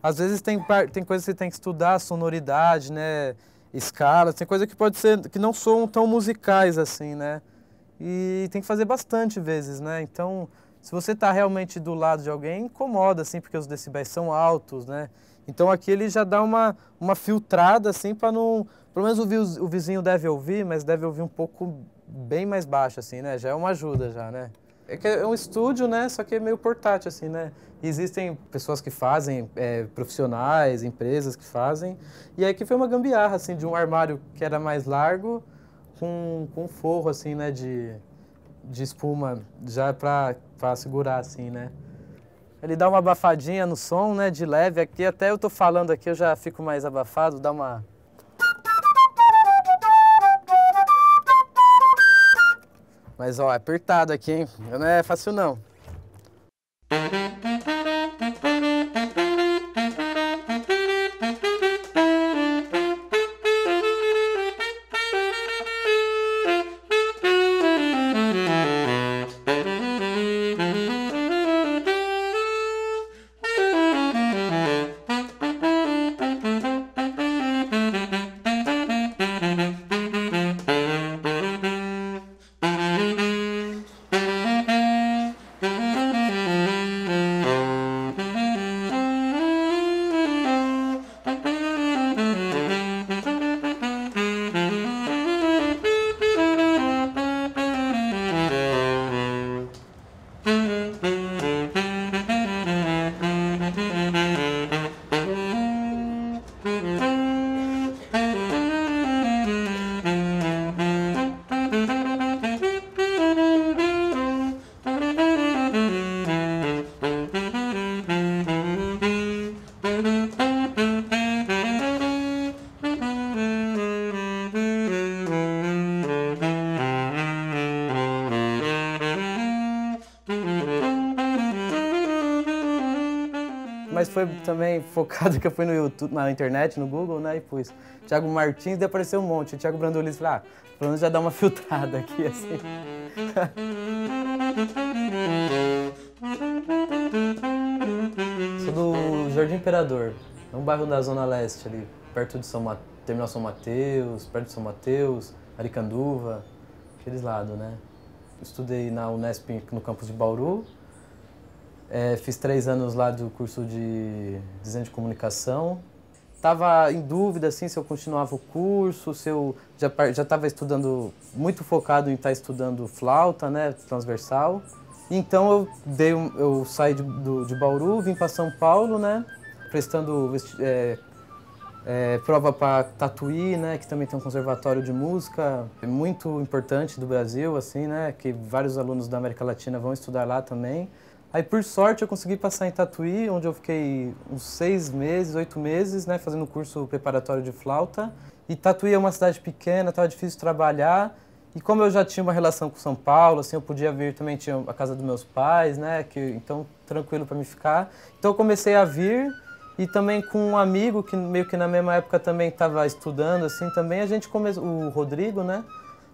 Às vezes tem coisas que você tem que estudar, sonoridade, né? Escalas, tem coisa que pode ser, que não são tão musicais assim, né? E tem que fazer bastante vezes, né? Então, se você está realmente do lado de alguém, incomoda, assim, porque os decibéis são altos, né? Então aqui ele já dá uma filtrada, assim, para não... Pelo menos o vizinho deve ouvir, mas deve ouvir um pouco bem mais baixo, assim, né? Já é uma ajuda, já, né? É que é um estúdio, né? Só que é meio portátil, assim, né? E existem pessoas que fazem, profissionais, empresas que fazem. E aí que foi uma gambiarra, assim, de um armário que era mais largo, com forro, assim, né? De espuma, já pra segurar, assim, né? Ele dá uma abafadinha no som, né? De leve aqui. Até eu tô falando aqui, eu já fico mais abafado, dá uma... Mas, ó, é apertado aqui, hein? Não é fácil, não. Mas foi também focado que eu fui no YouTube, na internet, no Google, né? E pus Thiago Martins e apareceu um monte. O Thiago Brandolin, falei, pelo menos já dá uma filtrada aqui, assim. Sou do Jardim Imperador, é um bairro da Zona Leste ali, perto de Terminal São Mateus, perto de São Mateus, Aricanduva, aqueles lados, né? Estudei na Unesp no campus de Bauru. Fiz 3 anos lá do curso de design de comunicação. Estava em dúvida assim, se eu continuava o curso, se eu já estava estudando, muito focado em estar estudando flauta, né, transversal. Então eu saí de Bauru, vim para São Paulo, né, prestando prova para Tatuí, né, que também tem um conservatório de música muito importante do Brasil, assim, né, que vários alunos da América Latina vão estudar lá também. Aí, por sorte, eu consegui passar em Tatuí, onde eu fiquei uns 6 meses, 8 meses, né, fazendo curso preparatório de flauta. E Tatuí é uma cidade pequena, estava difícil trabalhar. E como eu já tinha uma relação com São Paulo, assim, eu podia vir, também tinha a casa dos meus pais, né, então tranquilo para me ficar. Então eu comecei a vir e também com um amigo que meio que na mesma época também estava estudando, assim, também a gente começou, o Rodrigo, né,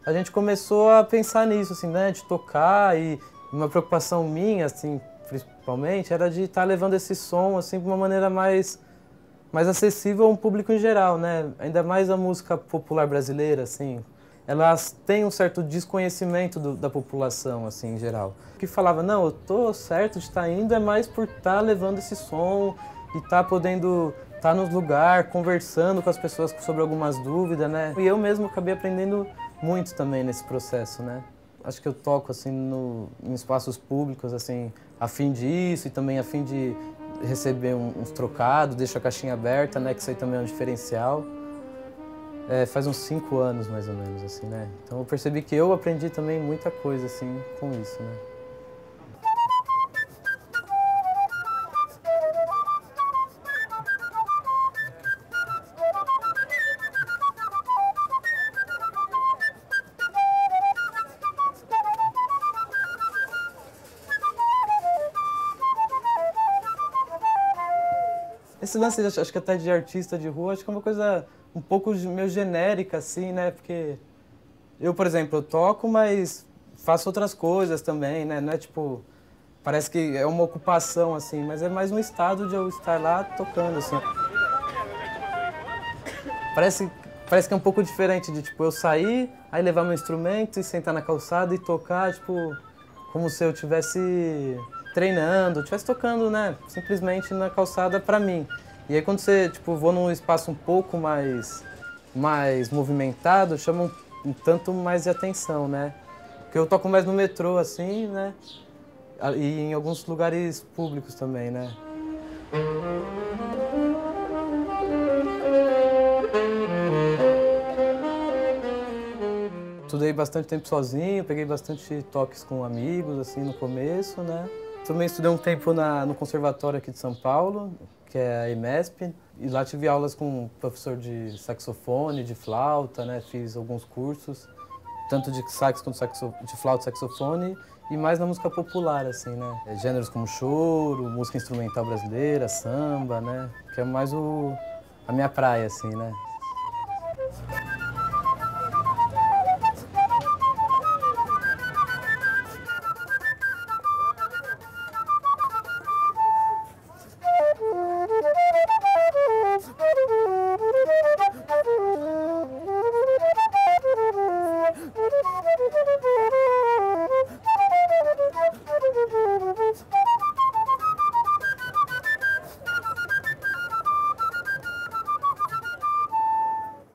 a gente começou a pensar nisso, assim, né, de tocar. E uma preocupação minha, assim, principalmente, era de estar levando esse som, assim, de uma maneira mais acessível a um público em geral, né? Ainda mais a música popular brasileira, assim. Elas têm um certo desconhecimento da população, assim, em geral. Que falava, não, eu tô certo de estar indo, é mais por estar levando esse som e estar podendo estar nos lugares, conversando com as pessoas sobre algumas dúvidas, né? E eu mesmo acabei aprendendo muito também nesse processo, né? Acho que eu toco assim em espaços públicos, assim, a fim disso e também a fim de receber uns trocados, deixo a caixinha aberta, né, que isso aí também é um diferencial. Faz uns 5 anos mais ou menos, assim, né? Então eu percebi que eu aprendi também muita coisa, assim, com isso, né? Esse lance, acho que até de artista de rua, acho que é uma coisa um pouco meio genérica, assim, né? Porque eu, por exemplo, eu toco, mas faço outras coisas também, né? Não é tipo... Parece que é uma ocupação, assim, mas é mais um estado de eu estar lá tocando, assim. Parece que é um pouco diferente de, tipo, eu sair, aí levar meu instrumento e sentar na calçada e tocar, tipo, como se eu estivesse treinando, estivesse tocando, né, simplesmente na calçada pra mim. E aí quando você, tipo, vou num espaço um pouco mais movimentado, chama um tanto mais de atenção, né? Porque eu toco mais no metrô, assim, né? E em alguns lugares públicos também, né? Estudei bastante tempo sozinho, peguei bastante toques com amigos, assim, no começo, né? Também estudei um tempo no Conservatório aqui de São Paulo, que é a EMESP, e lá tive aulas com professor de saxofone, de flauta, né? Fiz alguns cursos, tanto de sax quanto de flauta e saxofone, e mais na música popular, assim, né? Gêneros como choro, música instrumental brasileira, samba, né? Que é mais a minha praia, assim, né?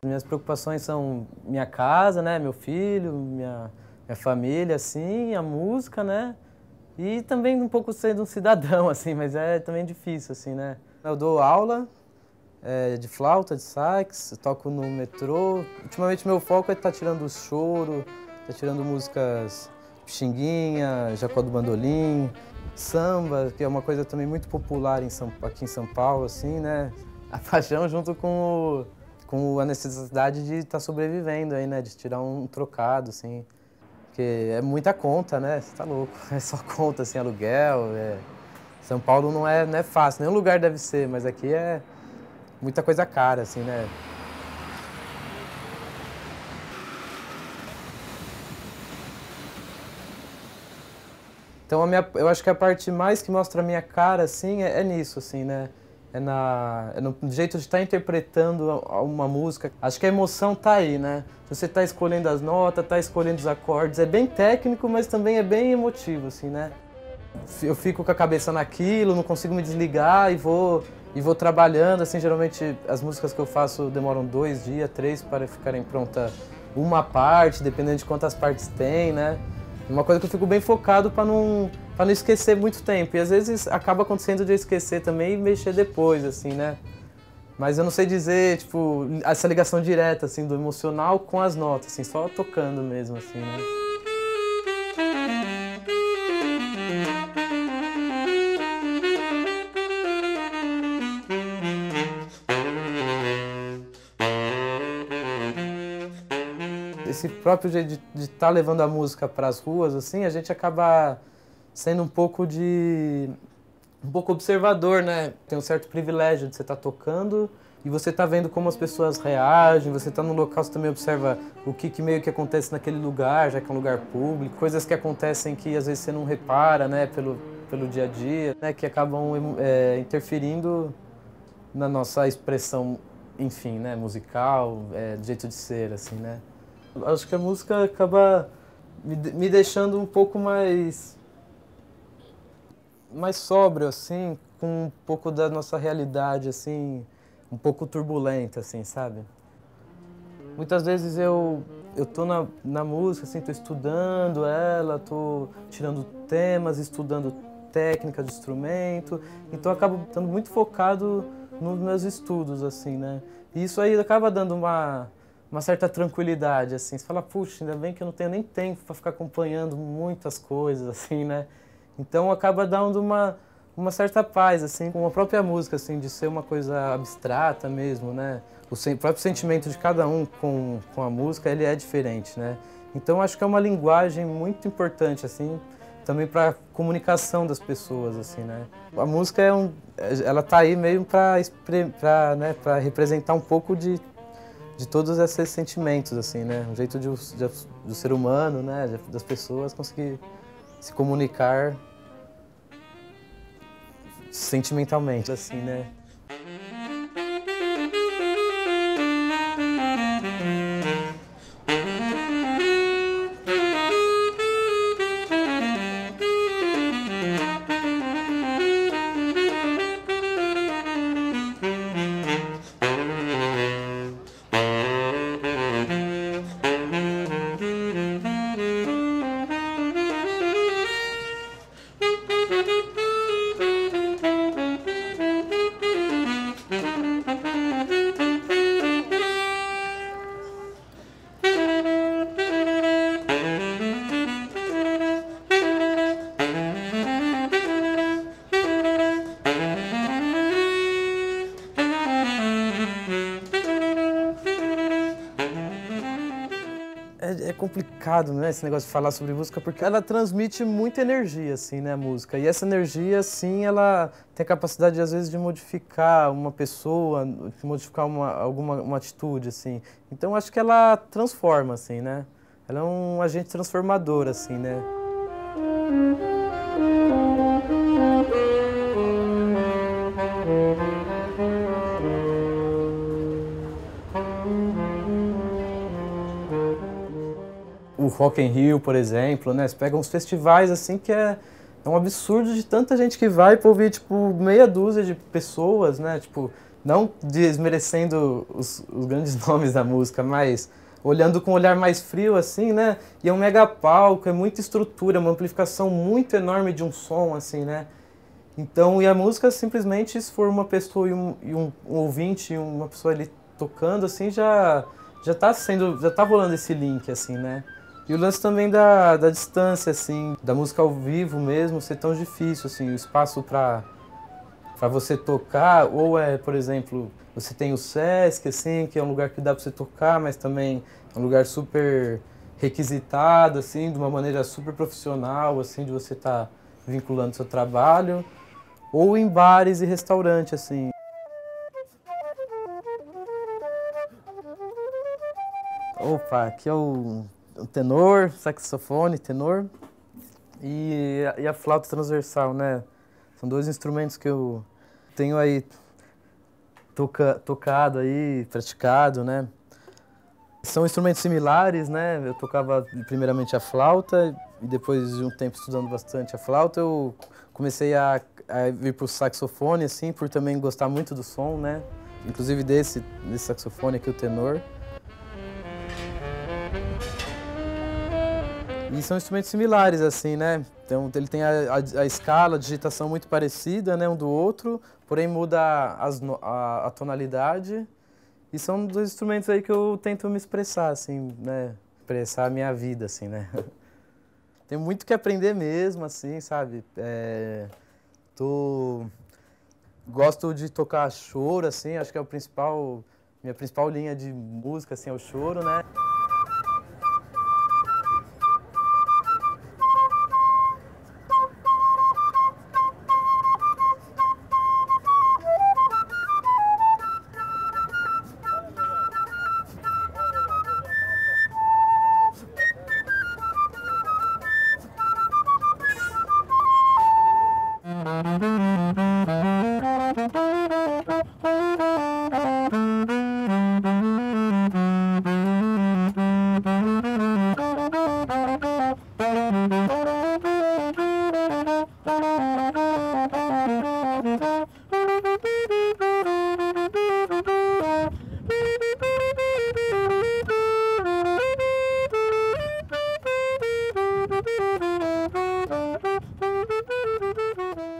Minhas preocupações são minha casa, né, meu filho, minha família, assim, a música, né, e também um pouco sendo um cidadão, assim, mas é também difícil, assim, né. Eu dou aula de flauta, de sax, toco no metrô. Ultimamente meu foco é estar tirando choro, tá tirando músicas Pixinguinha, Jacó do Bandolim, samba, que é uma coisa também muito popular aqui em São Paulo, assim, né. A paixão junto com a necessidade de estar sobrevivendo aí, né? De tirar um trocado, assim. Porque é muita conta, né? Você tá louco. É só conta, assim, aluguel. São Paulo não é fácil, nenhum lugar deve ser, mas aqui é muita coisa cara, assim, né? Então eu acho que a parte mais que mostra a minha cara, assim, é nisso, assim, né? É no jeito de estar interpretando uma música. Acho que a emoção tá aí, né? Você tá escolhendo as notas, tá escolhendo os acordes. É bem técnico, mas também é bem emotivo, assim, né? Eu fico com a cabeça naquilo, não consigo me desligar e vou trabalhando, assim, geralmente as músicas que eu faço demoram 2 dias, 3 para ficarem pronta uma parte, dependendo de quantas partes tem, né? Uma coisa que eu fico bem focado para não esquecer muito tempo. E às vezes acaba acontecendo de eu esquecer também e mexer depois, assim, né? Mas eu não sei dizer, tipo, essa ligação direta, assim, do emocional com as notas, assim, só tocando mesmo, assim, né? Esse próprio jeito de estar levando a música para as ruas, assim, a gente acaba sendo um pouco observador, né? Tem um certo privilégio de você estar tocando e você está vendo como as pessoas reagem, você está no local, você também observa o que meio que acontece naquele lugar, já que é um lugar público, coisas que acontecem que às vezes você não repara, né, pelo dia a dia, né, que acabam interferindo na nossa expressão, enfim, né, musical, do jeito de ser, assim, né? Acho que a música acaba me deixando um pouco mais sóbrio, assim, com um pouco da nossa realidade, assim, um pouco turbulenta, assim, sabe? Muitas vezes eu tô na música, assim, tô estudando ela, tô tirando temas, estudando técnica de instrumento, então eu acabo estando muito focado nos meus estudos, assim, né? E isso aí acaba dando uma certa tranquilidade, assim. Você fala, puxa, ainda bem que eu não tenho nem tempo para ficar acompanhando muitas coisas, assim, né? Então acaba dando uma certa paz, assim, com a própria música, assim, de ser uma coisa abstrata mesmo, né? O próprio sentimento de cada um com a música, ele é diferente, né? Então acho que é uma linguagem muito importante, assim, também para comunicação das pessoas, assim, né? A música ela tá aí meio para representar um pouco de todos esses sentimentos, assim, né? Um jeito do ser humano, né? Das pessoas conseguir se comunicar sentimentalmente, assim, né? É complicado, né, esse negócio de falar sobre música, porque ela transmite muita energia, assim, né, a música. E essa energia, assim, ela tem a capacidade, às vezes, de modificar uma pessoa, de modificar uma atitude, assim. Então, acho que ela transforma, assim, né? Ela é um agente transformador, assim, né? O Rock in Rio, por exemplo, né? Você pega uns festivais assim que é um absurdo de tanta gente que vai pra ouvir, tipo, meia dúzia de pessoas, né? Tipo, não desmerecendo os grandes nomes da música, mas olhando com um olhar mais frio, assim, né? E é um mega palco, é muita estrutura, uma amplificação muito enorme de um som, assim, né? Então, e a música simplesmente, se for uma pessoa e um ouvinte, uma pessoa ali tocando, assim, já tá rolando esse link, assim, né? E o lance também da distância, assim, da música ao vivo mesmo ser tão difícil, assim, o espaço para você tocar, ou por exemplo, você tem o Sesc, assim, que é um lugar que dá para você tocar, mas também é um lugar super requisitado, assim, de uma maneira super profissional, assim, de você estar vinculando seu trabalho, ou em bares e restaurantes, assim. Opa, aqui é o tenor, saxofone, tenor e a flauta transversal, né? São dois instrumentos que eu tenho aí tocado aí, praticado, né? São instrumentos similares, né? Eu tocava primeiramente a flauta e depois de um tempo estudando bastante a flauta, eu comecei a vir pro saxofone, assim, por também gostar muito do som, né? Inclusive desse saxofone aqui, o tenor. E são instrumentos similares, assim, né? Então, ele tem a escala, a digitação muito parecida, né, um do outro, porém muda a tonalidade. E são dois instrumentos aí que eu tento me expressar, assim, né? Expressar a minha vida, assim, né? Tenho muito que aprender mesmo, assim, sabe? Gosto de tocar choro, assim, acho que é minha principal linha de música, assim, é o choro, né?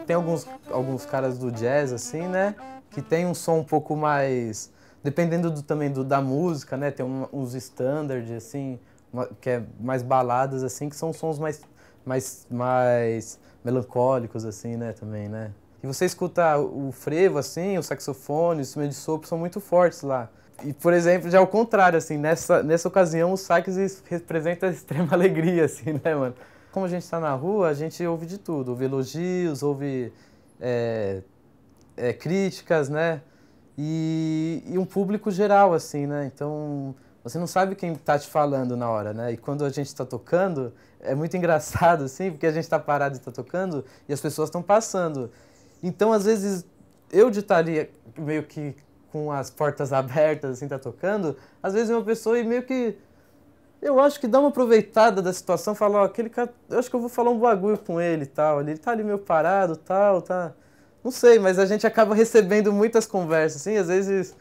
Tem alguns caras do jazz, assim, né? Que tem um som um pouco mais... Dependendo também da música, né? Tem uns standard, assim, que é mais baladas, assim, que são sons mais melancólicos, assim, né? Também, né? E você escuta o frevo, assim, o saxofone, o instrumento de sopro são muito fortes lá. E, por exemplo, já é o contrário, assim, nessa ocasião o sax representa extrema alegria, assim, né, mano? Como a gente está na rua, a gente ouve de tudo, ouve elogios, ouve críticas, né? E um público geral, assim, né? Então, você não sabe quem está te falando na hora, né? E quando a gente está tocando, é muito engraçado, assim, porque a gente está parado e está tocando e as pessoas estão passando. Então, às vezes, eu de estar ali meio que com as portas abertas, assim, tá tocando, às vezes uma pessoa e meio que eu acho que dá uma aproveitada da situação, fala, ó, aquele cara, eu acho que eu vou falar um bagulho com ele e tal, ele tá ali meio parado, tal, tá. Não sei, mas a gente acaba recebendo muitas conversas, assim, às vezes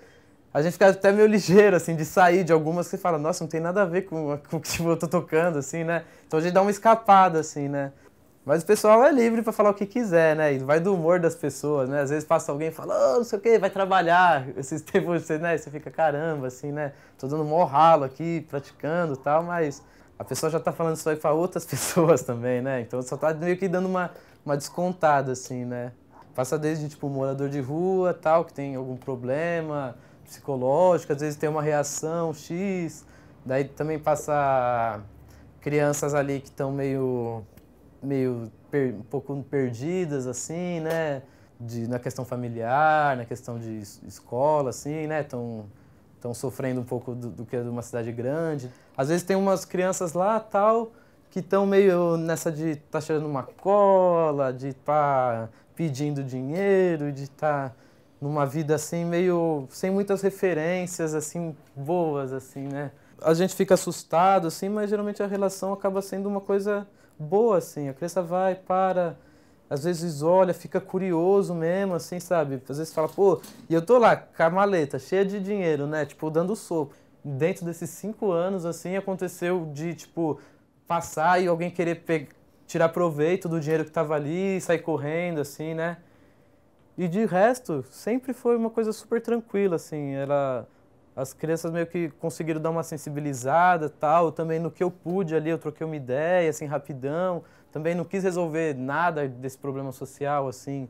a gente fica até meio ligeiro, assim, de sair de algumas que você fala, nossa, não tem nada a ver com o que eu tô tocando, assim, né? Então a gente dá uma escapada, assim, né? Mas o pessoal é livre pra falar o que quiser, né? E vai do humor das pessoas, né? Às vezes passa alguém e fala, oh, não sei o quê, vai trabalhar. Esses tempos, você, né? Você fica, caramba, assim, né? Tô dando mó ralo aqui, praticando e tal, mas a pessoa já tá falando isso aí pra outras pessoas também, né? Então só tá meio que dando uma descontada, assim, né? Passa desde, tipo, morador de rua, tal, que tem algum problema psicológico, às vezes tem uma reação X, daí também passa crianças ali que estão um pouco perdidas, assim, né? Na questão familiar, na questão de escola, assim, né? Estão sofrendo um pouco do que é de uma cidade grande. Às vezes tem umas crianças lá, tal, que estão meio nessa de tá cheirando uma cola, de tá pedindo dinheiro, de tá numa vida assim meio sem muitas referências assim boas assim, né? A gente fica assustado assim, mas geralmente a relação acaba sendo uma coisa boa assim. A criança vai, para, às vezes olha, fica curioso mesmo assim, sabe? Às vezes fala, pô, e eu tô lá com a maleta cheia de dinheiro, né? Tipo, dando sopa. Dentro desses 5 anos assim aconteceu de tipo passar e alguém querer tirar proveito do dinheiro que tava ali, sair correndo assim, né? E de resto, sempre foi uma coisa super tranquila, assim, as crianças meio que conseguiram dar uma sensibilizada, tal, também no que eu pude ali, eu troquei uma ideia, assim, rapidão, também não quis resolver nada desse problema social, assim,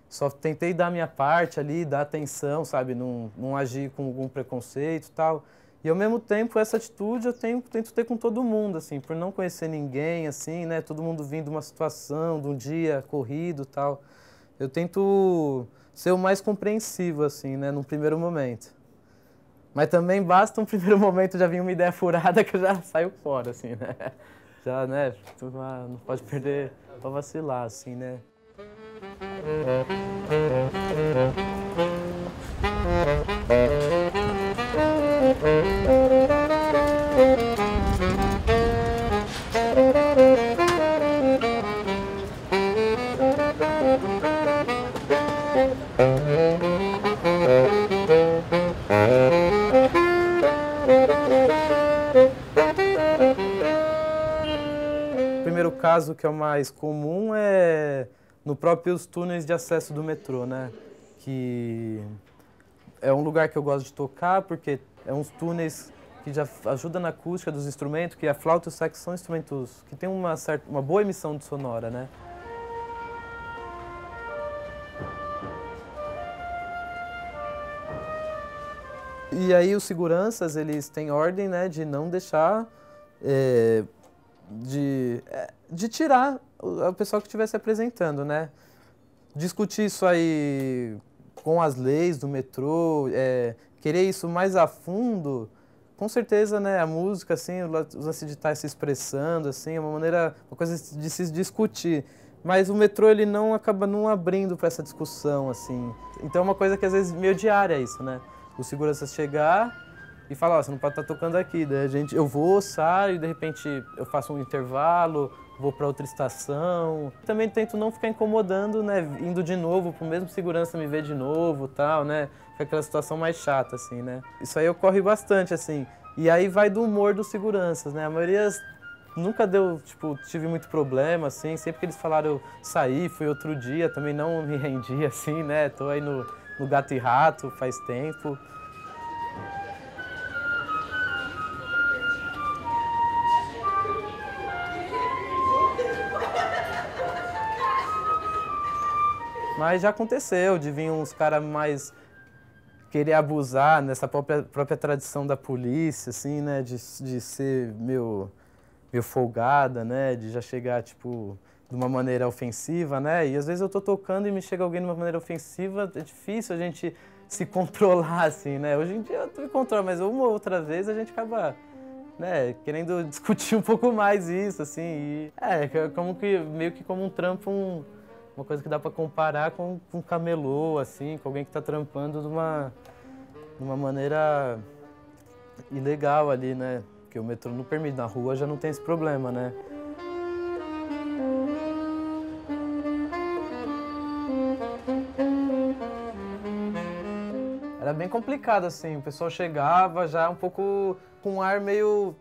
só tentei dar a minha parte ali, dar atenção, sabe, não agir com algum preconceito, tal. E ao mesmo tempo, essa atitude eu tento ter com todo mundo, assim, por não conhecer ninguém, assim, né, todo mundo vindo de uma situação, de um dia corrido, tal. Eu tento ser o mais compreensivo, assim, né, num primeiro momento. Mas também basta um primeiro momento já vir uma ideia furada que eu já saio fora, assim, né? Já, né, tu não pode perder pra vacilar, assim, né? O primeiro caso que é o mais comum é no próprios túneis de acesso do metrô, né? Que é um lugar que eu gosto de tocar porque é uns túneis que já ajuda na acústica dos instrumentos, que a flauta e o sax são instrumentos que têm uma boa emissão de sonora, né? E aí os seguranças, eles têm ordem, né, de não deixar, de tirar o pessoal que estiver se apresentando, né? Discutir isso aí com as leis do metrô, querer isso mais a fundo, com certeza, né, a música, assim, o lance de estar se expressando, assim, é uma coisa de se discutir. Mas o metrô, ele não acaba não abrindo para essa discussão, assim. Então é uma coisa que às vezes meio diária isso, né? Os seguranças chegar e falar, ó, você não pode estar tocando aqui. Daí eu vou, saio, de repente eu faço um intervalo, vou para outra estação. Também tento não ficar incomodando, né, indo de novo, pro mesmo segurança me ver de novo, tal, né? Fica aquela situação mais chata, assim, né? Isso aí ocorre bastante, assim. E aí vai do humor dos seguranças, né? A maioria nunca deu, tipo, tive muito problema, assim. Sempre que eles falaram eu saí, fui outro dia, também não me rendi, assim, né? Tô aí no Gato e Rato faz tempo. Mas já aconteceu de vir uns caras mais querer abusar nessa própria tradição da polícia, assim, né? De ser meio folgada, né? De já chegar, tipo, de uma maneira ofensiva, né? E às vezes eu tô tocando e me chega alguém de uma maneira ofensiva, é difícil a gente se controlar, assim, né? Hoje em dia eu me controlo, mas uma ou outra vez a gente acaba, né, querendo discutir um pouco mais isso, assim. E, como que, meio que como um trampo, uma coisa que dá para comparar com um camelô, assim, com alguém que está trampando de uma maneira ilegal ali, né? Porque o metrô não permite, na rua já não tem esse problema, né? Era bem complicado, assim, o pessoal chegava já um pouco com um ar meio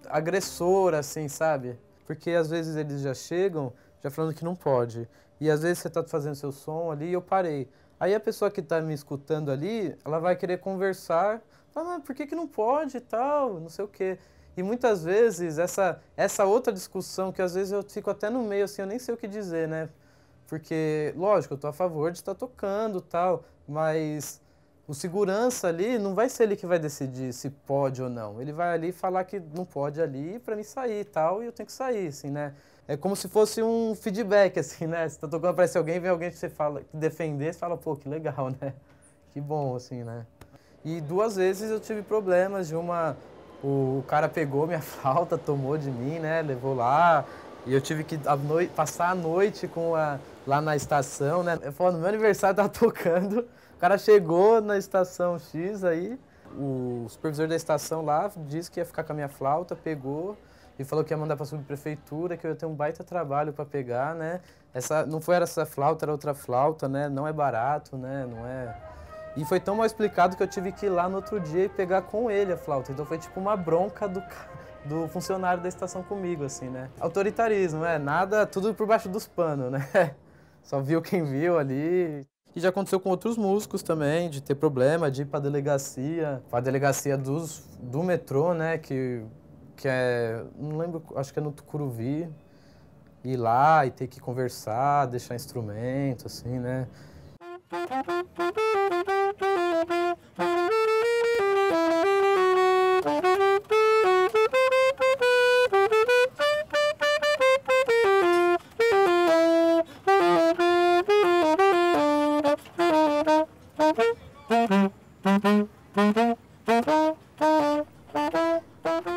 agressor, assim, sabe? Porque às vezes eles já chegam já falando que não pode. E às vezes você tá fazendo seu som ali e eu parei. Aí a pessoa que tá me escutando ali, ela vai querer conversar, fala, mas por que que não pode e tal, não sei o quê. E muitas vezes essa outra discussão, que às vezes eu fico até no meio, assim, eu nem sei o que dizer, né? Porque, lógico, eu tô a favor de estar tocando e tal, mas o segurança ali não vai ser ele que vai decidir se pode ou não. Ele vai ali falar que não pode ali pra mim sair e tal, e eu tenho que sair, assim, né? É como se fosse um feedback, assim, né? Você tá tocando, aparece alguém, vem alguém que você fala, que defender, você fala, pô, que legal, né? Que bom, assim, né? E 2 vezes eu tive problemas de o cara pegou minha flauta, tomou de mim, né? Levou lá. E eu tive que passar a noite lá na estação, né? Eu falo, no meu aniversário tava tocando. O cara chegou na estação X aí, o supervisor da estação lá disse que ia ficar com a minha flauta, pegou e falou que ia mandar pra subprefeitura, que eu ia ter um baita trabalho para pegar, né? Não foi essa flauta, era outra flauta, né? Não é barato, né? Não é... E foi tão mal explicado que eu tive que ir lá no outro dia e pegar com ele a flauta. Então foi tipo uma bronca do funcionário da estação comigo, assim, né? Autoritarismo, nada, tudo por baixo dos panos, né? Só viu quem viu ali. E já aconteceu com outros músicos também, de ter problema, de ir pra delegacia do metrô, né? Que é, não lembro, acho que é no Tucuruvi. Ir lá e ter que conversar, deixar instrumento, assim, né?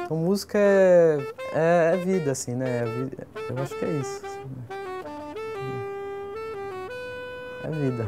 Então, música é vida, assim, né? Eu acho que é isso. Assim, né? É vida.